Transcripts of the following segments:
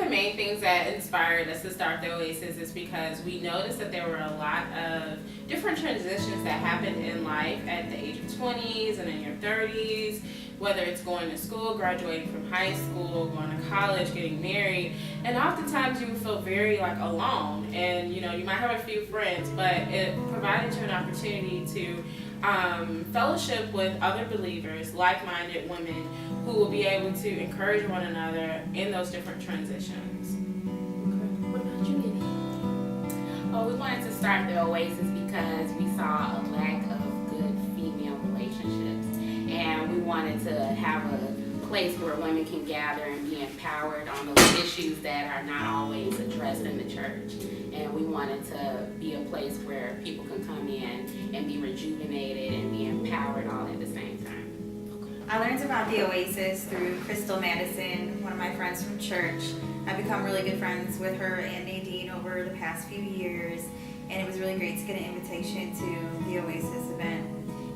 the main things that inspired us to start the Oasis is because we noticed that there were a lot of different transitions that happened in life at the age of 20s and in your 30s, whether it's going to school, graduating from high school, going to college, getting married, and oftentimes you would feel very alone, and you might have a few friends, but it provided you an opportunity to fellowship with other believers, like-minded women who will be able to encourage one another in those different transitions. Okay. What about you, Nidhi? Oh, we wanted to start the Oasis because we saw a lack of good female relationships, and we wanted to have a place where women can gather and be empowered on those issues that are not always addressed in the church. And we wanted to be a place where people can come in and be rejuvenated and be empowered all at the same time. I learned about the Oasis through Crystal Madison, one of my friends from church. I've become really good friends with her and Nadine over the past few years, and it was really great to get an invitation to the Oasis event.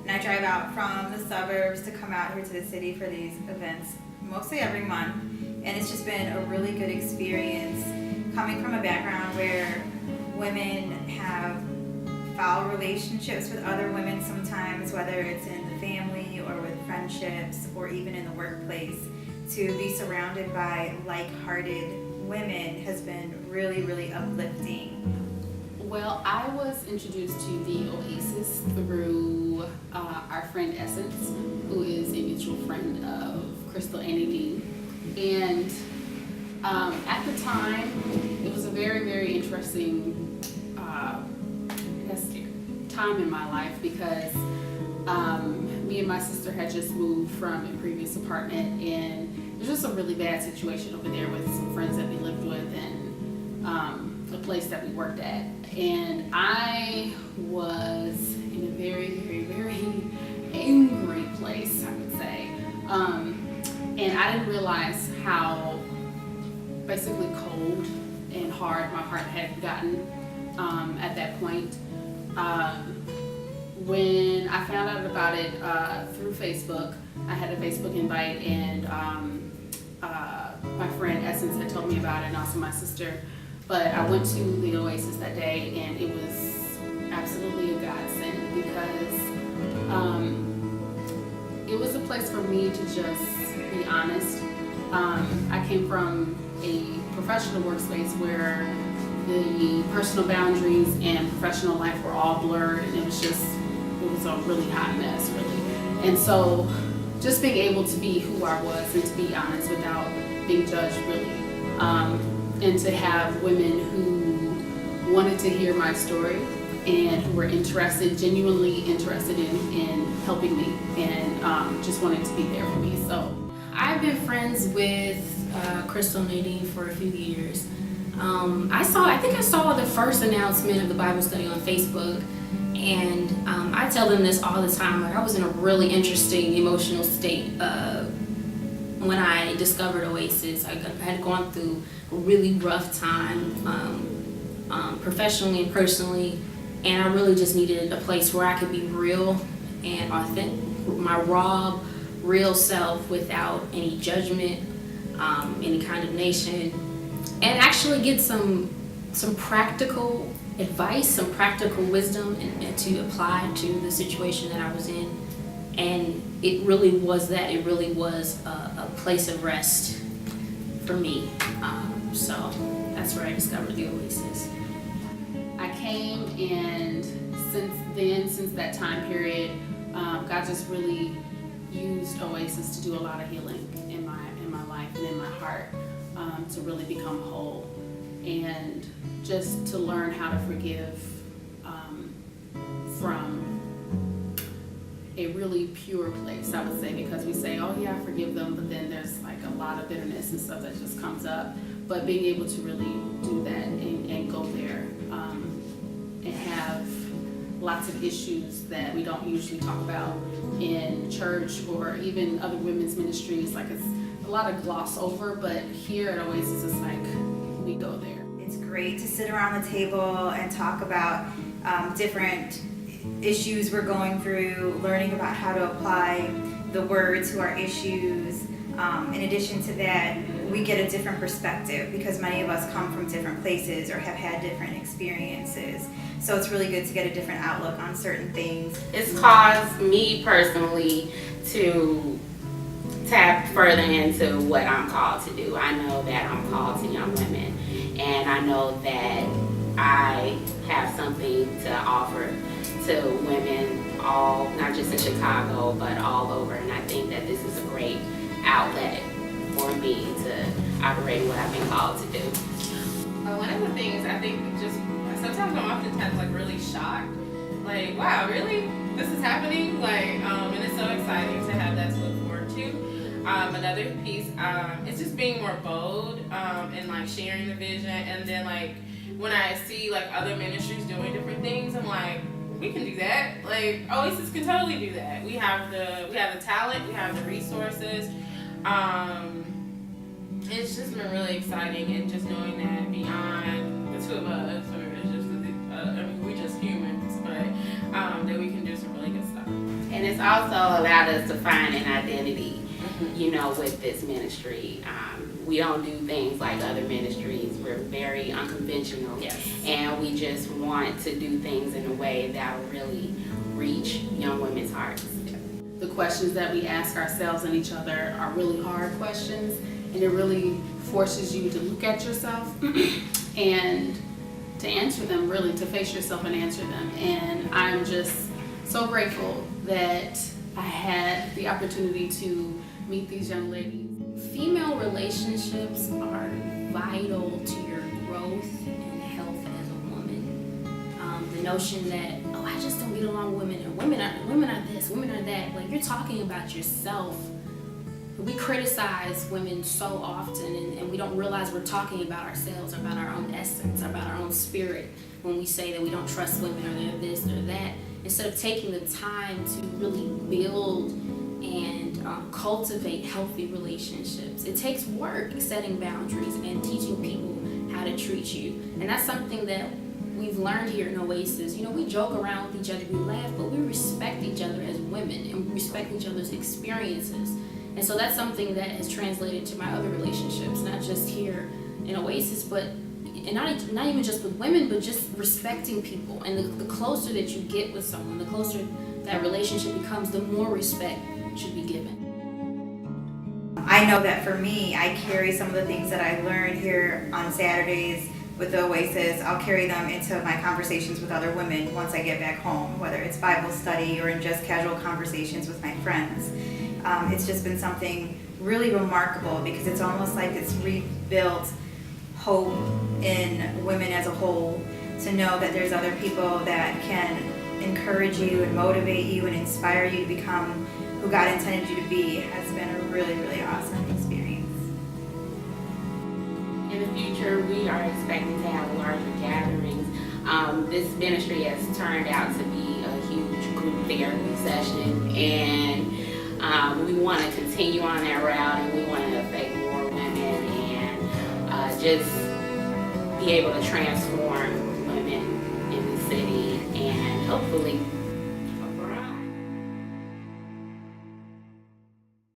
And I drive out from the suburbs to come out here to the city for these events mostly every month, and it's just been a really good experience coming from a background where women have foul relationships with other women sometimes, whether it's in the family or with friendships or even in the workplace. To be surrounded by like-hearted women has been really, really uplifting. Well, I was introduced to the Oasis through our friend Essence, who is a mutual friend of Crystal and Nadine. And at the time, it was a very, very interesting time in my life because me and my sister had just moved from a previous apartment, and there's just a really bad situation over there with some friends that we lived with and the place that we worked at. And I was in a very, very, very angry place, I would say. And I didn't realize how basically cold and hard my heart had gotten at that point. When I found out about it through Facebook, I had a Facebook invite, and my friend Essence had told me about it, and also my sister. But I went to the Oasis that day, and it was absolutely a godsend because it was a place for me to just be honest. I came from a professional workspace where the personal boundaries and professional life were all blurred, and it was a really hot mess, really. And so just being able to be who I was and to be honest without being judged, really. And to have women who wanted to hear my story and who were genuinely interested in helping me and just wanted to be there for me. So I've been friends with Crystal and Nadine for a few years. I think I saw the first announcement of the Bible study on Facebook, and I tell them this all the time. I was in a really interesting emotional state when I discovered Oasis. I had gone through a really rough time, professionally and personally, and I really just needed a place where I could be real and authentic, my raw, real self without any judgment, any condemnation, and actually get some practical advice, some practical wisdom and to apply to the situation that I was in. And it really was that. It really was a place of rest for me. So that's where I discovered the Oasis. I came, and since that time period, God just really used Oasis to do a lot of healing in my life and in my heart, to really become whole and just to learn how to forgive from a really pure place, I would say, because we say, oh yeah, I forgive them, but then there's like a lot of bitterness and stuff that just comes up. But being able to really do that and go there and have lots of issues that we don't usually talk about in church or even other women's ministries, like it's a lot of gloss over, but here at Oasis it's like we go there. It's great to sit around the table and talk about different issues we're going through, learning about how to apply the word to our issues. In addition to that, we get a different perspective because many of us come from different places or have had different experiences. So it's really good to get a different outlook on certain things. It's caused me personally to tap further into what I'm called to do. I know that I'm called to young women, and I know that I have something to offer to women, all, not just in Chicago, but all over. And I think that this is a great outlet for me to operate what I've been called to do. One of the things I think just sometimes I'm oftentimes like really shocked, like wow, really, this is happening, like and it's so exciting to have that to look forward to. Another piece, it's just being more bold and like sharing the vision, and then like when I see like other ministries doing different things, I'm like, we can do that. Like Oasis can totally do that. We have the talent, we have the resources. It's just been really exciting, and just knowing that beyond the two of us, or it's just I mean, we're just humans, but that we can do some really good stuff. And it's also allowed us to find an identity, you know, with this ministry. We don't do things like other ministries. We're very unconventional. Yes. And we just want to do things in a way that will really reach young women's hearts. The questions that we ask ourselves and each other are really hard questions, and it really forces you to look at yourself and to answer them, really, to face yourself and answer them. And I'm just so grateful that I had the opportunity to meet these young ladies. Female relationships are vital to your growth and health as a woman. The notion that, oh, I just don't get along with women, or women are this, women are that. Like, you're talking about yourself. We criticize women so often, and we don't realize we're talking about ourselves, about our own essence, about our own spirit, when we say that we don't trust women, or they're this or that, instead of taking the time to really build and cultivate healthy relationships. It takes work setting boundaries and teaching people how to treat you. And that's something that we've learned here in Oasis. You know, we joke around with each other, we laugh, but we respect each other as women, and we respect each other's experiences. And so that's something that has translated to my other relationships, not just here in Oasis, but and not even just with women, but just respecting people. And the closer that you get with someone, the closer that relationship becomes, the more respect should be given. I know that for me, I carry some of the things that I learned here on Saturdays with the Oasis. I'll carry them into my conversations with other women once I get back home, whether it's Bible study or in just casual conversations with my friends. It's just been something really remarkable, because it's almost like it's rebuilt hope in women as a whole, to know that there's other people that can encourage you and motivate you and inspire you to become who God intended you to be, has been a really, really awesome experience. In the future, we are expecting to have larger gatherings. This ministry has turned out to be a huge group therapy session, and we want to continue on that route, and we want to affect more women and just be able to transform women in the city, and hopefully